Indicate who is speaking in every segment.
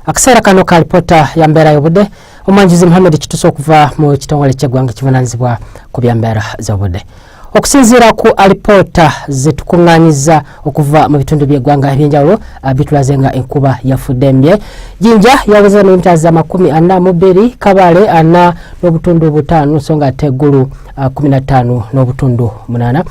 Speaker 1: Akaseera kano ka ripota ya mbeera y'obudde omwanjuzi Muhammad Kituso okuva mu kitongole ky'eggwanga ekivunaanyizibwa ku bya mbeera z'obudde. Okusinziira ku alipota zetukungaanyiza okuva mu bitundu by'eggwanga ebyenjawulo bitulaze nga enkuba yafudde mbye. Jinja yaweza milimita za 42, Kabale 4.5 so nga ate Gulu 15.8.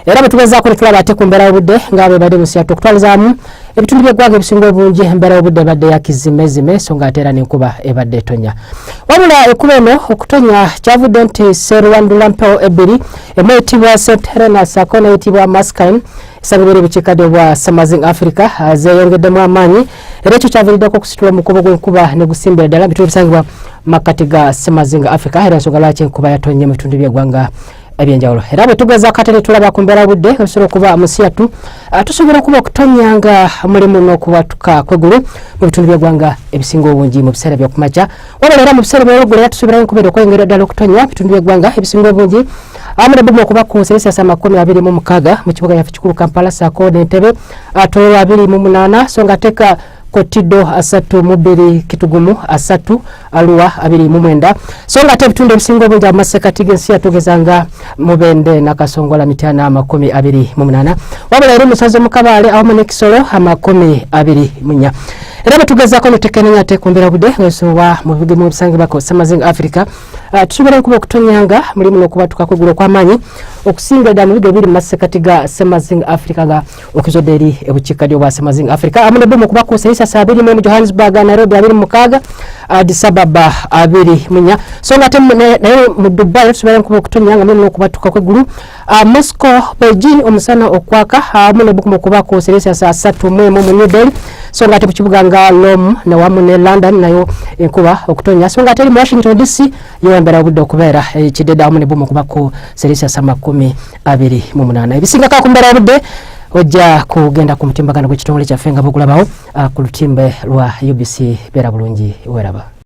Speaker 1: Era betugezaako ne tulaba ate ku mbeera y'obudde nga bwe badde musiyatu okutwalizaamu ebitundu by'eggwanga ebisinga obungi embeera y'obudde ebadde yakizimezime so nga ate era n'enkuba ebadde etonya. Wabula enkuba eno okutonya kyavudde nti Serwandula mpewo ebbiri emu eyitibwa St Helena ssaako n'eyitibwa Mascaline esangibwa bukiikaddyo bwa Summersing Africa zeeyongeddemu amaanyi era ekyo kyaviiriddeko okusitula omukubo gw'enkuba ne gusimbira ddala bitundu bisangibwa makkati ga Summersing Africa era ensonga lwaki enkuba yatonye mu bitundu by'eggwanga ebyenjawulo. Era bwe tugezaako ate ne tulaba ku mbeera y'obudde ebisobola okuba musiyatu tusobola okuba okutonyanga mulimu n'okubwatuka kw'eggulu mu bitundu by'eggwanga ebisinga obungi mu biseera by'okumakya. Wabula era mu biseera by'olweggulo era tusuubirayo enkuba okweyongera ddala okutonya bitundu by'eggwanga ebisinga obungi amunabumu okuba ku Celsius 26 mu kibuga kyaffe kikulu Kampala ssaako n'Entebbe 28 so nga teeka Kotido 32 Kitugumu 3 Arua 29 so nga ate ebitundu ebisinga obungi mu masekati g'ensi yatugezanga Mubende na Kasongola Mitana 28. Wabula era musaze mu Kabale awamu ne Kisoro 24. Era betugezaako netukenenya ate ku mbeera y'obudde ng'esobola mu bibuga ebisangibwa ku Summersing Africa tusobola okuba okutonyanga mulimu n'okubwatuka kw'eggulu okw'amaanyi okusinga ddala mu bibuga ebiri mu masekati ga Summersing Africa nga okuzodde eri ebukiikaddyo bwa Summersing Africa amunabumu okuba ku Celsius 20 mu Johannesburg, Nairobi 26, Addis Ababa 24 so nga ate naye mu Dubai tusobola okutonyanga mulimu n'okubwatuka kw'eggulu Moscow, Beijing omusana okwaka amunabumu okuba ku Celsius 3 mu New Delhi so nga ate mu kibuga nga Rome na wamu ne London nayo enkuba okutonya so nga ate mu Washington DC yo embeera y'obudde okubeera ekidedde awamu ne bumu okuba ku Celsius 28. Ebisinga ku mbeera y'obudde ojja kugenda ku mutimbagano gw'ekitongole kyaffe nga bugulabawo ku lutimbe lwa UBC beera bulungi weraba.